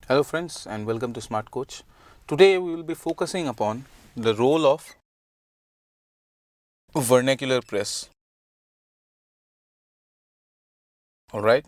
Hello friends and welcome to Smart Coach. Today we will be focusing upon the role of vernacular press. Alright,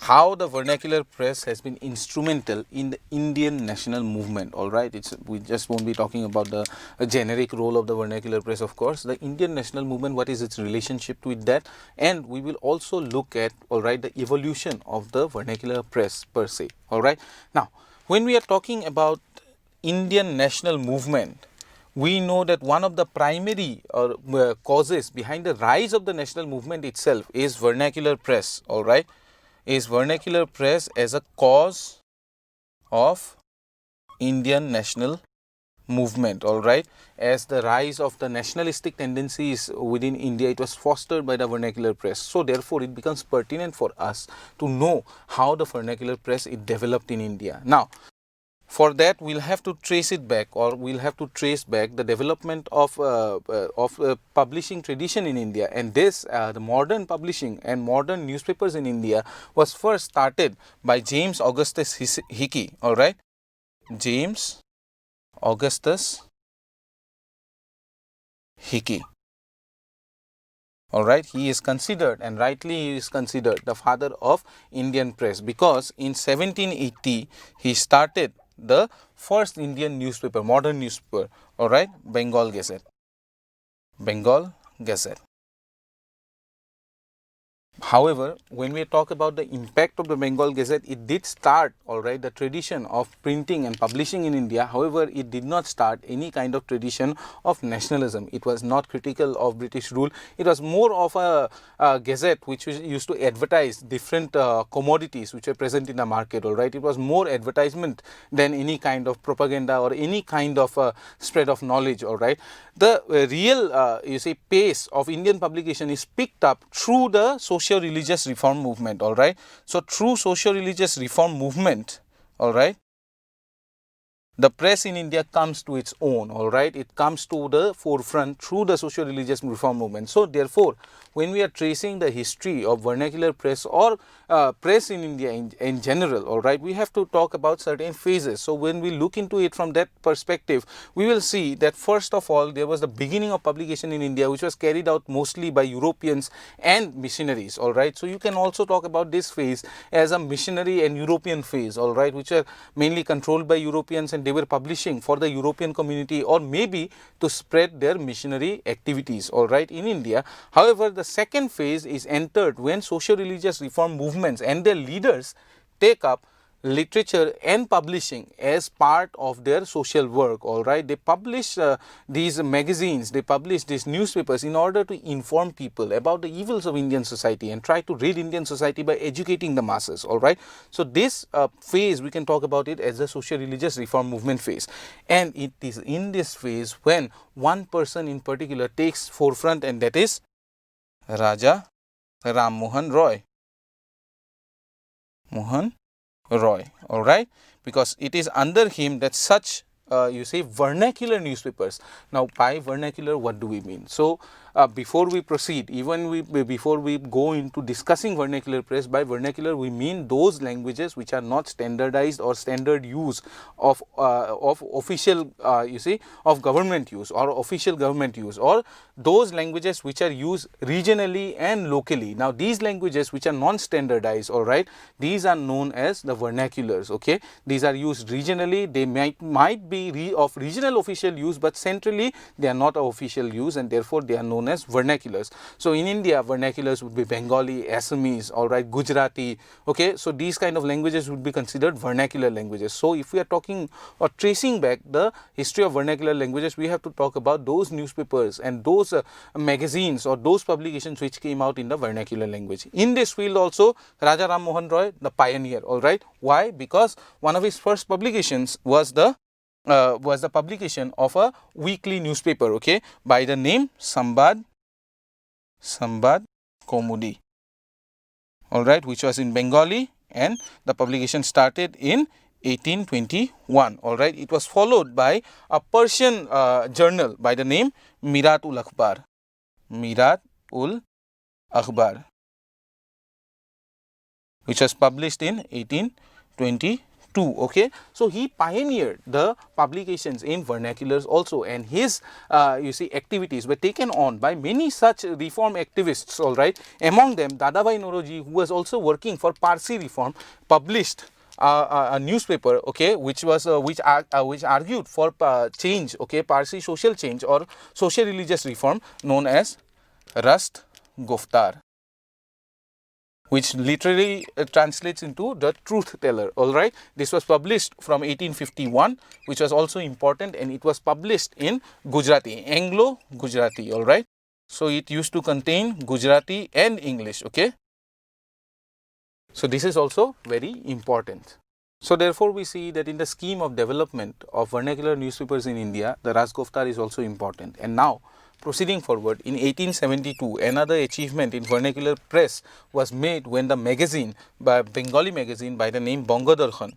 how the vernacular press has been instrumental in the Indian national movement. Alright, we just won't be talking about the generic role of the vernacular press, of course. The Indian national movement, what is its relationship with that, and we will also look at the evolution of the vernacular press per se. Alright, now when we are talking about Indian national movement, we know that one of the primary causes behind the rise of the national movement itself is vernacular press. Alright, is vernacular press as a cause of Indian national movement. Alright, as the rise of the nationalistic tendencies within India, it was fostered by the vernacular press. So therefore it becomes pertinent for us to know how the vernacular press it developed in India. Now for that we'll have to trace it back, or we'll have to trace back the development of publishing tradition in India, and this the modern publishing and modern newspapers in India was first started by James Augustus Hickey. Alright, James Augustus Hickey. Alright, he is considered, and rightly he is considered, the father of Indian press, because in 1780 he started the first Indian newspaper, modern newspaper. Alright, Bengal Gazette. Bengal Gazette. However, when we talk about the impact of the Bengal Gazette, it did start, alright, the tradition of printing and publishing in India. However, it did not start any kind of tradition of nationalism. It was not critical of British rule. It was more of a gazette which was used to advertise different commodities which were present in the market. Alright, it was more advertisement than any kind of propaganda or any kind of spread of knowledge. Alright, the real pace of Indian publication is picked up through the socio-religious reform movement. Alright, so through socio-religious reform movement, alright, the press in India comes to its own. Alright, it comes to the forefront through the socio-religious reform movement. So therefore, when we are tracing the history of vernacular press or press in India in general, alright, we have to talk about certain phases. So when we look into it from that perspective, we will see that first of all there was the beginning of publication in India, which was carried out mostly by Europeans and missionaries. Alright, so you can also talk about this phase as a missionary and European phase, alright, which are mainly controlled by Europeans, and they were publishing for the European community or maybe to spread their missionary activities, alright, in India. However, the second phase is entered when socio-religious reform movements and their leaders take up literature and publishing as part of their social work. Alright, they publish these magazines, they publish these newspapers in order to inform people about the evils of Indian society and try to rid Indian society by educating the masses. Alright, so this phase we can talk about it as the social-religious reform movement phase, and it is in this phase when one person in particular takes forefront, and that is Raja Ram Mohan Roy. Alright, because it is under him that such vernacular newspapers. Now by vernacular, what do we mean? So before we proceed, before we go into discussing vernacular press, by vernacular we mean those languages which are not standardized or standard use of official of government use or official government use, or those languages which are used regionally and locally. Now these languages which are non-standardized, alright, these are known as the vernaculars. Okay, these are used regionally, they might be of regional official use, but centrally they are not of official use, and therefore they are known as vernaculars. So in India, vernaculars would be Bengali, Assamese, alright, Gujarati. Okay, so these kind of languages would be considered vernacular languages. So if we are talking or tracing back the history of vernacular languages, we have to talk about those newspapers and those magazines or those publications which came out in the vernacular language. In this field also, Raja Ram Mohan Roy, the pioneer. Alright, why? Because one of his first publications was the publication of a weekly newspaper, okay, by the name Sambad Komudi, alright, which was in Bengali, and the publication started in 1821. Alright, it was followed by a Persian journal by the name Mirat ul Akhbar, which was published in 1822. too. Okay, so he pioneered the publications in vernaculars also, and his you see activities were taken on by many such reform activists. All right, among them Dadabhai Naoroji, who was also working for Parsi reform, published a newspaper, okay, which was which argued for change, okay, Parsi social change or social religious reform, known as Rast Goftar, which literally translates into the truth teller. All right, this was published from 1851, which was also important, and it was published in Gujarati, Anglo Gujarati. All right, so it used to contain Gujarati and English. Okay, so this is also very important. So therefore we see that in the scheme of development of vernacular newspapers in India, the Rajgoftar is also important. And now proceeding forward, in 1872, another achievement in vernacular press was made when the magazine, Bengali magazine by the name Bangadarkhan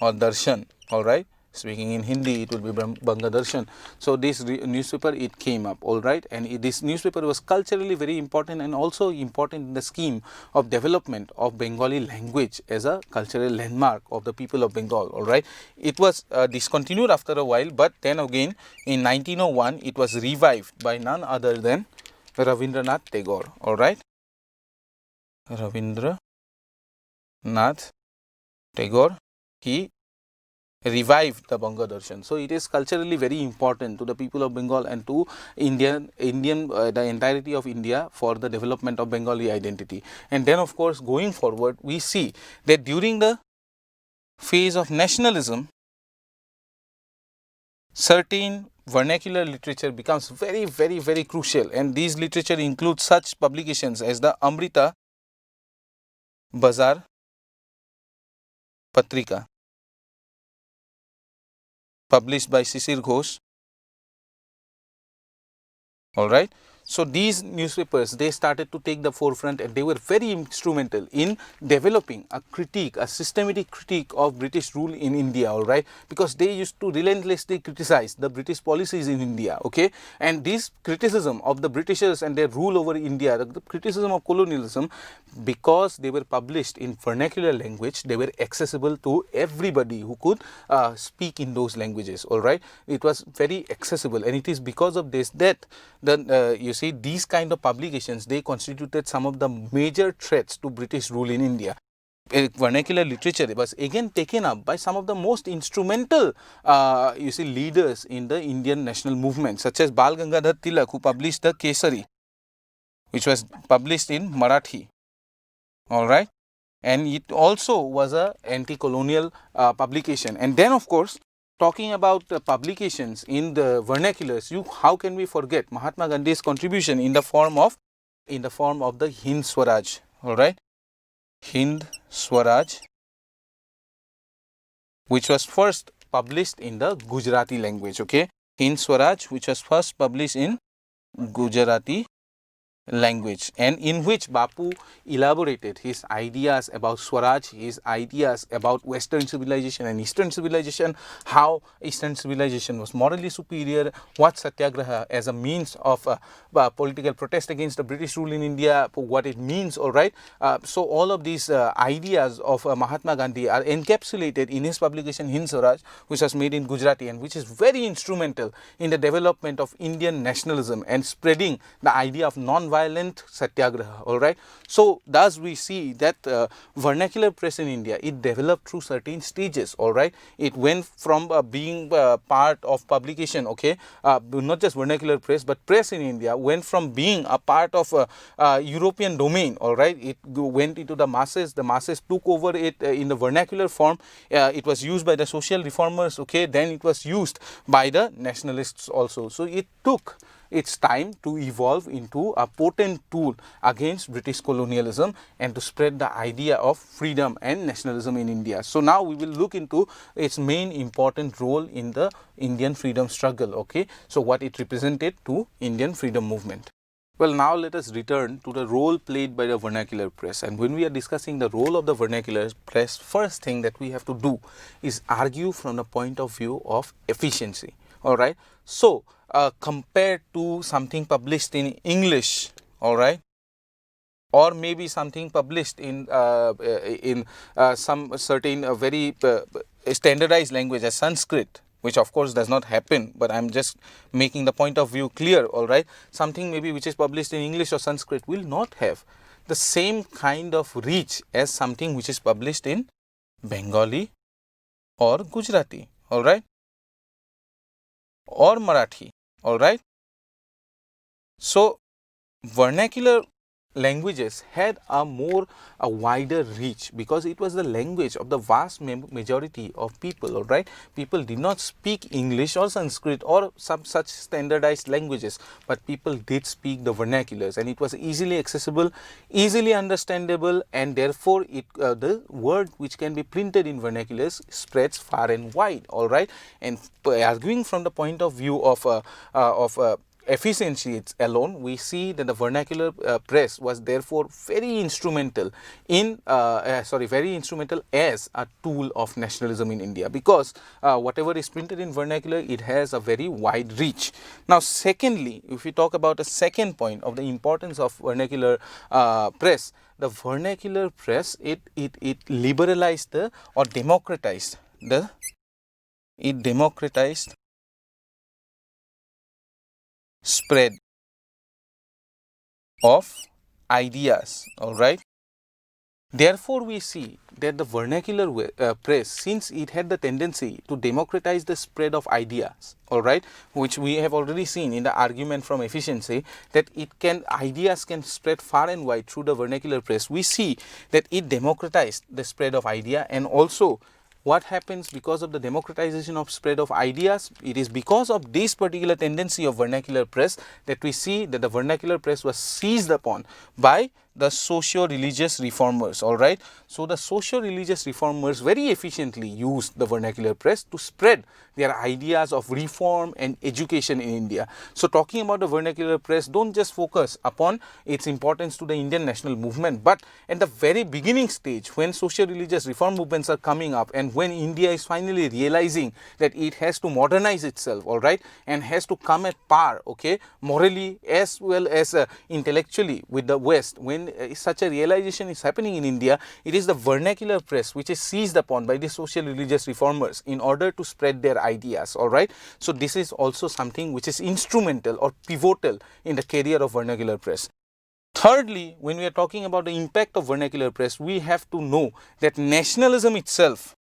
or Darshan, all right, speaking in Hindi it will be Bangadarshan. So this newspaper, it came up, all right, and this newspaper was culturally very important and also important in the scheme of development of Bengali language as a cultural landmark of the people of Bengal. All right, it was discontinued after a while, but then again in 1901 it was revived by none other than Ravindranath Tagore. All right, Ravindranath Tagore, he revived the Bangadarshan. So it is culturally very important to the people of Bengal and to the entirety of India for the development of Bengali identity. And then of course going forward, we see that during the phase of nationalism, certain vernacular literature becomes very crucial, and these literature include such publications as the Amrita Bazar Patrika, published by Sisir Ghosh. All right. So these newspapers, they started to take the forefront, and they were very instrumental in developing a critique, a systematic critique of British rule in India. All right, because they used to relentlessly criticize the British policies in India. Okay, and this criticism of the Britishers and their rule over India, the criticism of colonialism, because they were published in vernacular language, they were accessible to everybody who could speak in those languages. All right, it was very accessible, and it is because of this that you see, these kind of publications, they constituted some of the major threats to British rule in India. Vernacular literature was again taken up by some of the most instrumental you see leaders in the Indian national movement, such as Bal Gangadhar Tilak, who published the Kesari, which was published in Marathi. All right, and it also was a anti-colonial publication. And then of course, talking about publications in the vernaculars, how can we forget Mahatma Gandhi's contribution in the form of the Hind Swaraj. All right, Hind Swaraj, which was first published in the Gujarati language. Okay, Hind Swaraj, which was first published in Gujarati language, and in which Bapu elaborated his ideas about Swaraj, his ideas about Western civilization and Eastern civilization, how Eastern civilization was morally superior, what Satyagraha as a means of political protest against the British rule in India, what it means. All right, so all of these ideas of Mahatma Gandhi are encapsulated in his publication Hind Swaraj, which was made in Gujarati, and which is very instrumental in the development of Indian nationalism and spreading the idea of non-violent Satyagraha. All right, so thus we see that vernacular press in India, it developed through certain stages. All right, it went from being part of publication, okay, not just vernacular press but press in India went from being a part of European domain. All right, it went into the masses took over it in the vernacular form. It was used by the social reformers, okay, then it was used by the nationalists also. So it took its time to evolve into a potent tool against British colonialism and to spread the idea of freedom and nationalism in India. So now we will look into its main important role in the Indian freedom struggle. Okay, so what it represented to Indian freedom movement. Well, now let us return to the role played by the vernacular press. And when we are discussing the role of the vernacular press, first thing that we have to do is argue from the point of view of efficiency. All right, so compared to something published in English, all right, or maybe something published in some certain very standardized language as Sanskrit, which of course does not happen, but I'm just making the point of view clear, all right. Something maybe which is published in English or Sanskrit will not have the same kind of reach as something which is published in Bengali or Gujarati, all right, or Marathi, all right. So vernacular languages had a wider reach because it was the language of the vast majority of people, all right. People did not speak English or Sanskrit or some such standardized languages, but people did speak the vernaculars, and it was easily accessible, easily understandable, and therefore the word which can be printed in vernaculars spreads far and wide, all right. And arguing from the point of view of efficiency alone, we see that the vernacular press was therefore very instrumental in very instrumental as a tool of nationalism in India, because whatever is printed in vernacular, it has a very wide reach. Now secondly, if we talk about a second point of the importance of vernacular press, the vernacular press, it liberalized or democratized spread of ideas, all right. Therefore, we see that the vernacular press, since it had the tendency to democratize the spread of ideas, all right, which we have already seen in the argument from efficiency, that ideas can spread far and wide through the vernacular press. We see that it democratized the spread of idea, and also what happens because of the democratization of spread of ideas, it is because of this particular tendency of vernacular press that we see that the vernacular press was seized upon by the socio-religious reformers, all right. So the socio-religious reformers very efficiently used the vernacular press to spread their ideas of reform and education in India. So talking about the vernacular press, don't just focus upon its importance to the Indian national movement, but at the very beginning stage, when socio-religious reform movements are coming up, and when India is finally realizing that it has to modernize itself, all right, and has to come at par, okay, morally as well as intellectually with the West, when such a realization is happening in India, it is the vernacular press which is seized upon by the social religious reformers in order to spread their ideas, all right. So this is also something which is instrumental or pivotal in the career of vernacular press. Thirdly, when we are talking about the impact of vernacular press, we have to know that nationalism itself,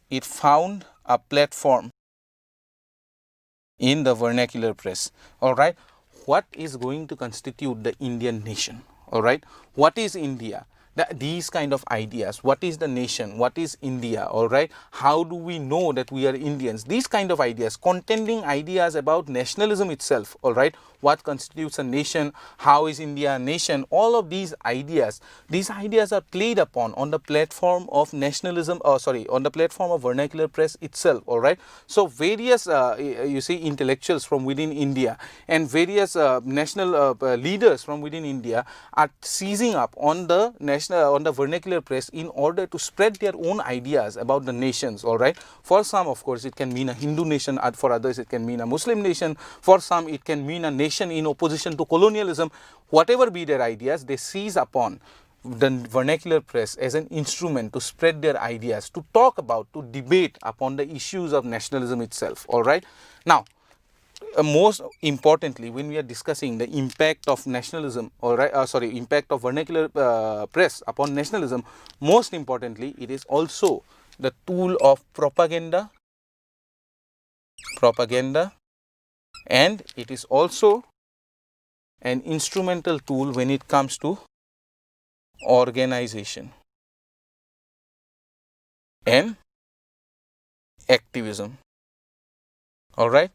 it found a platform in the vernacular press, all right. What is going to constitute the Indian nation, all right? What is India? These kind of ideas, what is the nation, what is India, all right, how do we know that we are Indians, these kind of ideas, contending ideas about nationalism itself, all right, what constitutes a nation, how is India a nation, all of these ideas are played upon on the platform of nationalism, on the platform of vernacular press itself, all right. So various you see intellectuals from within India and various national leaders from within India are seizing up on the vernacular press in order to spread their own ideas about the nations, all right. For some, of course, it can mean a Hindu nation, for others it can mean a Muslim nation, for some it can mean a nation in opposition to colonialism. Whatever be their ideas, they seize upon the vernacular press as an instrument to spread their ideas, to talk about, to debate upon the issues of nationalism itself, all right. Now most importantly, when we are discussing the impact of nationalism, all right, impact of vernacular press upon nationalism, most importantly, it is also the tool of propaganda, and it is also an instrumental tool when it comes to organization and activism, all right.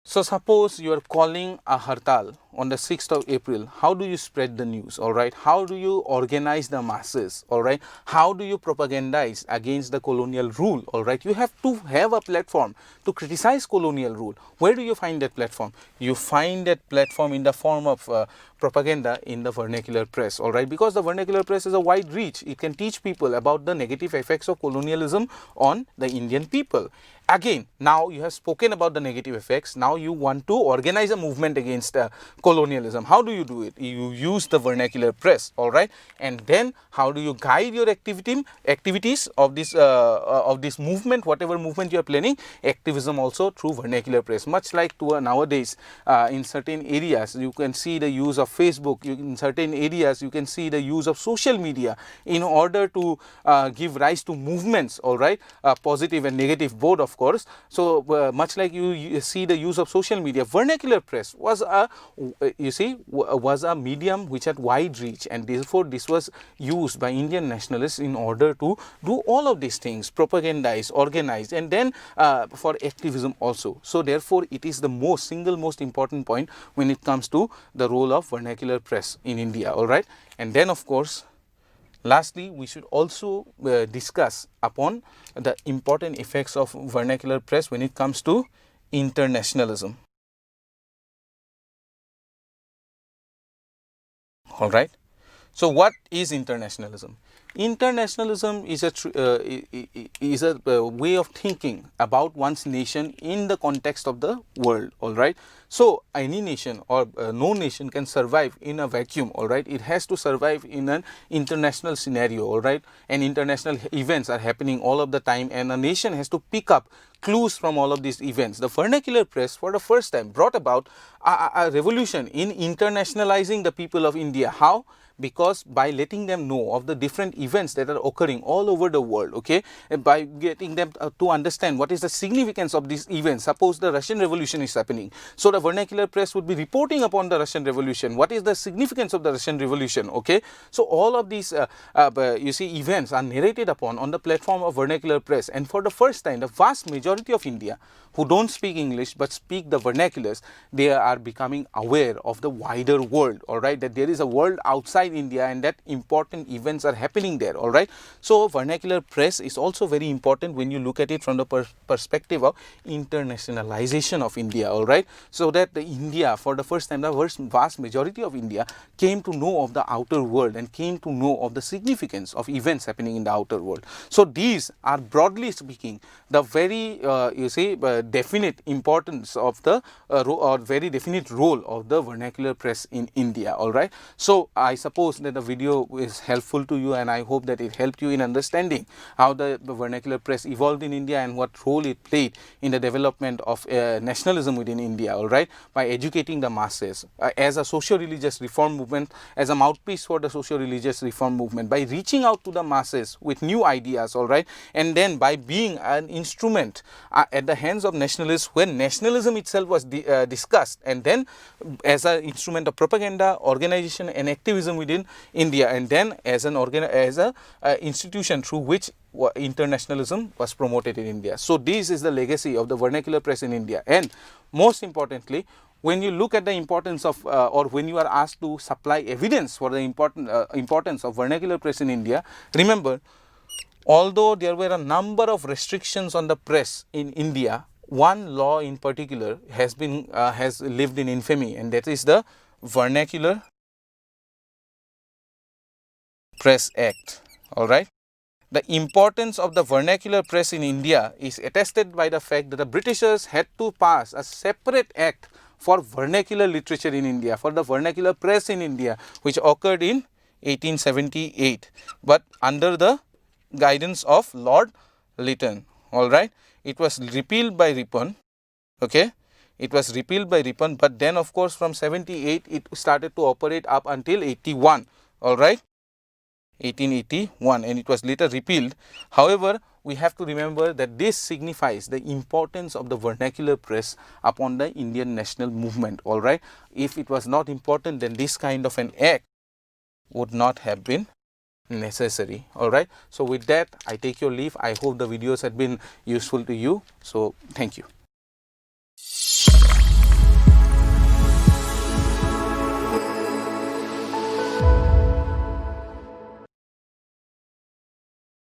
So suppose you are calling a hartal, on the 6th of April, how do you spread the news, all right? How do you organize the masses, all right? How do you propagandize against the colonial rule, all right? You have to have a platform to criticize colonial rule. Where do you find that platform? You find that platform in the form of propaganda in the vernacular press, all right? Because the vernacular press is a wide reach. It can teach people about the negative effects of colonialism on the Indian people. Again, now you have spoken about the negative effects. Now you want to organize a movement against colonialism. How do you do it? You use the vernacular press, all right? And then how do you guide your activities of this movement, whatever movement you are planning? Activism also through vernacular press. Much like nowadays, in certain areas you can see the use of Facebook. In certain areas you can see the use of social media in order to give rise to movements, all right? Positive and negative both, of course. So much like you see the use of social media, vernacular press was a medium which had wide reach, and therefore this was used by Indian nationalists in order to do all of these things, propagandize, organize, and then for activism also. So therefore it is the single most important point when it comes to the role of vernacular press in India, all right? And then of course, lastly, we should also discuss upon the important effects of vernacular press when it comes to internationalism. All right. So what is internationalism? Internationalism is a way of thinking about one's nation in the context of the world, all right? So any nation or no nation can survive in a vacuum, all right? It has to survive in an international scenario, all right? And international events are happening all of the time, and a nation has to pick up clues from all of these events. The vernacular press for the first time brought about a revolution in internationalizing the people of India. How? Because by letting them know of the different events that are occurring all over the world, okay, by getting them to understand what is the significance of these events. Suppose the Russian Revolution is happening, so the vernacular press would be reporting upon the Russian Revolution. What is the significance of the Russian Revolution, okay? So all of these events are narrated upon on the platform of vernacular press, and for the first time the vast majority of India who don't speak English but speak the vernaculars, they are becoming aware of the wider world, all right, that there is a world outside India and that important events are happening there, all right. So vernacular press is also very important when you look at it from the perspective of internationalization of India, all right. So that India, for the first time, the vast majority of India came to know of the outer world and came to know of the significance of events happening in the outer world. So these are, broadly speaking, the very definite importance of the or very definite role of the vernacular press in India, all right. So I suppose that the video is helpful to you, and I hope that it helped you in understanding how the vernacular press evolved in India and what role it played in the development of nationalism within India, all right, by educating the masses as a socio-religious reform movement, as a mouthpiece for the socio-religious reform movement, by reaching out to the masses with new ideas, all right, and then by being an instrument at the hands of nationalists when nationalism itself was discussed, and then as an instrument of propaganda, organization and activism within India, and then as an institution through which internationalism was promoted in India. So this is the legacy of the vernacular press in India. And most importantly, when you look at the importance of or when you are asked to supply evidence for the importance of vernacular press in India, remember, although there were a number of restrictions on the press in India, one law in particular has lived in infamy, and that is the Vernacular Press Act, all right. The importance of the vernacular press in India is attested by the fact that the Britishers had to pass a separate act for vernacular literature in India, for the vernacular press in India, which occurred in 1878, but under the guidance of Lord Lytton, all right. It was repealed by Ripon, okay. It was repealed by Ripon, but then of course from 78 it started to operate up until 81, all right. 1881, and it was later repealed. However, we have to remember that this signifies the importance of the vernacular press upon the Indian national movement, all right. If it was not important, then this kind of an act would not have been necessary, all right. So with that, I take your leave. I hope the videos had been useful to you. So thank you.